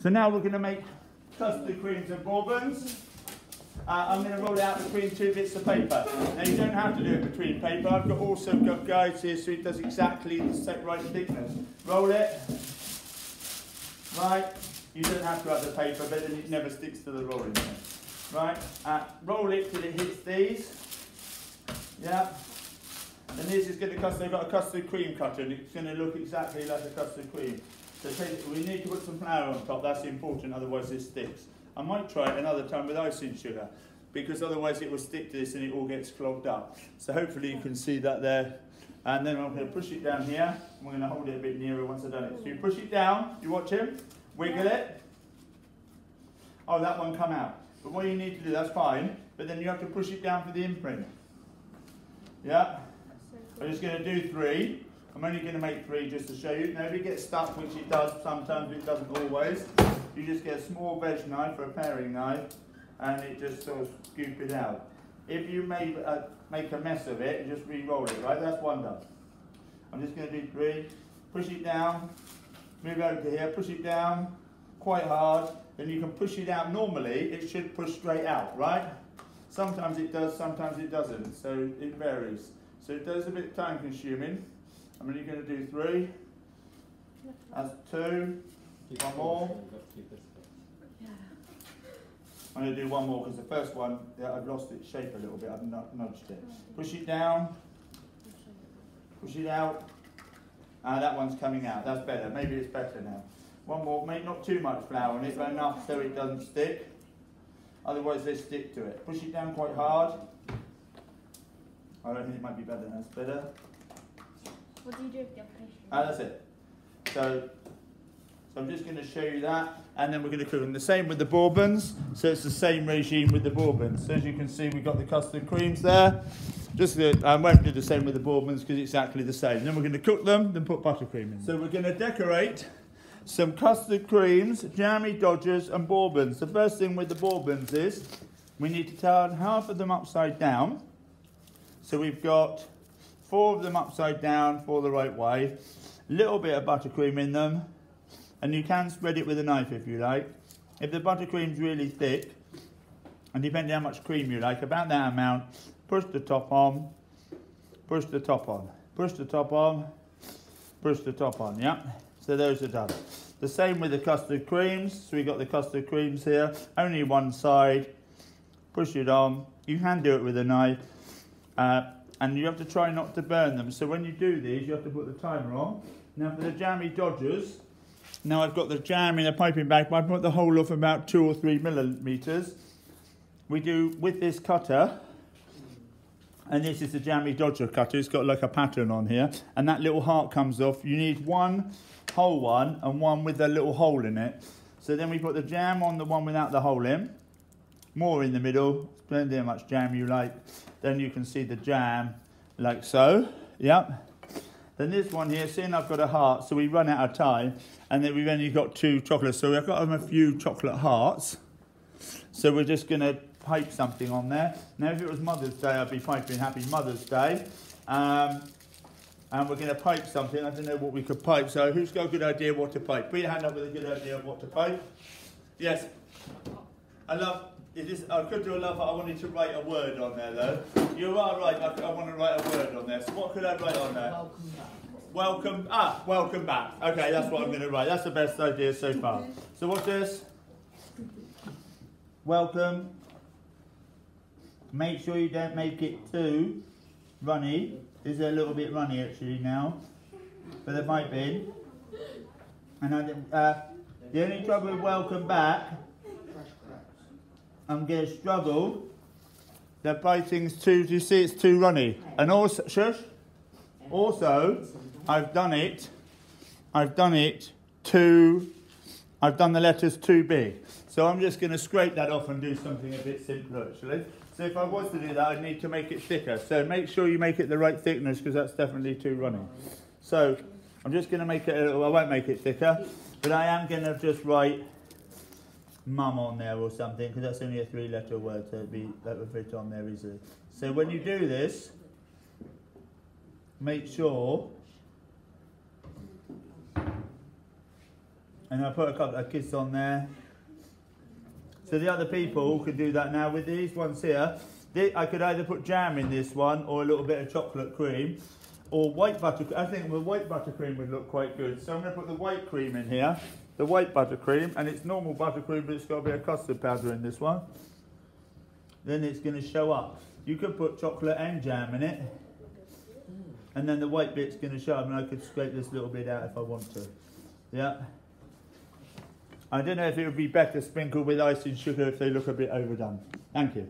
So now we're going to make custard creams and bourbons. I'm going to roll it out between 2 bits of paper. Now you don't have to do it between paper. I've also got guides here so it does exactly the right thickness. Roll it. Right. You don't have to have the paper, but then it never sticks to the rolling pin. Right. Roll it till it hits these. Yeah. And this is going to I've got a custard cream cutter and it's going to look exactly like a custard cream. So we need to put some flour on top, that's important, otherwise this sticks. I might try it another time with icing sugar, because otherwise it will stick to this and it all gets clogged up. So hopefully you can see that there. And then I'm going to push it down here. I'm going to hold it a bit nearer once I've done it. So you push it down, you watch him, wiggle it. Oh, that one come out. But what you need to do, that's fine, but then you have to push it down for the imprint. Yeah? I'm just going to do 3. I'm only going to make 3 just to show you. Now if it gets stuck, which it does sometimes, it doesn't always, you just get a small veg knife or a paring knife and it just sort of scoop it out. If you make a mess of it, you just re-roll it, right? That's 1 done. I'm just going to do 3. Push it down, move over to here, push it down quite hard, then you can push it out. Normally it should push straight out, right? Sometimes it does, sometimes it doesn't, so it varies. So it does a bit time consuming. I'm only going to do 3. That's 2. 1 more. I'm going to do 1 more because the first one, I've lost its shape a little bit. I've nudged it. Push it down. Push it out. That one's coming out. That's better. Maybe it's better now. 1 more. Make not too much flour on it, but enough so it doesn't stick. Otherwise they stick to it. Push it down quite hard. I don't think it might be better. That's better. What do you do with the application? That's it. So I'm just going to show you that, and then we're going to cook them. The same with the bourbons. So it's the same regime with the bourbons. So as you can see, we've got the custard creams there. I won't do the same with the bourbons because it's exactly the same. Then we're going to cook them, then put buttercream in. So we're going to decorate some custard creams, jammy dodgers, and bourbons. The first thing with the bourbons is we need to turn half of them upside down. So we've got 4 of them upside down for the right way. A little bit of buttercream in them. And you can spread it with a knife if you like. If the buttercream's really thick, and depending how much cream you like, about that amount, push the top on, push the top on, push the top on, push the top on, yeah? So those are done. The same with the custard creams. So we've got the custard creams here, only one side. Push it on. You can do it with a knife. And you have to try not to burn them. So when you do these, you have to put the timer on. Now for the jammy dodgers, now I've got the jam in a piping bag, but I put the hole off about 2 or 3 millimeters. We do with this cutter, and this is the jammy dodger cutter. It's got like a pattern on here, and that little heart comes off. You need 1 whole one and 1 with a little hole in it. So then we put the jam on the one without the hole in, more in the middle, depending on how much jam you like. Then you can see the jam like so, yep. Then this one here, seeing I've got a heart, so we run out of time, and then we've only got 2 chocolates, so we've got a few chocolate hearts. So we're just going to pipe something on there. Now if it was Mother's Day, I'd be piping Happy Mother's Day. And we're going to pipe something. I don't know what we could pipe, so who's got a good idea what to pipe? Put your hand up with a good idea of what to pipe. Yes. I could do a love, I wanted to write a word on there though. You are right, I want to write a word on there. So what could I write on there? Welcome back. Welcome back. Okay, that's what I'm going to write. That's the best idea so far. So what's this? Welcome. Make sure you don't make it too runny. Is it a little bit runny actually now? For the piping. And the only trouble with welcome back, I'm going to struggle. The piping's too, do you see it's too runny? And also, shush. Also, I've done the letters too big. So I'm just going to scrape that off and do something a bit simpler actually. So if I was to do that, I'd need to make it thicker. So make sure you make it the right thickness because that's definitely too runny. So I'm just going to make it a little, I won't make it thicker, but I am going to just write mum on there or something because that's only a 3-letter word, so that would fit on there easily. So when you do this, make sure And I put a couple of kiss on there. So the other people could do that now with these ones here. I could either put jam in this one or a little bit of chocolate cream or white butter. I think the white buttercream would look quite good. So I'm going to put the white cream in here, the white buttercream, and it's normal buttercream, but it's got a bit of custard powder in this one. Then it's going to show up. You could put chocolate and jam in it, and then the white bit's going to show up, and I could scrape this little bit out if I want to. Yeah. I don't know if it would be better sprinkled with icing sugar if they look a bit overdone. Thank you.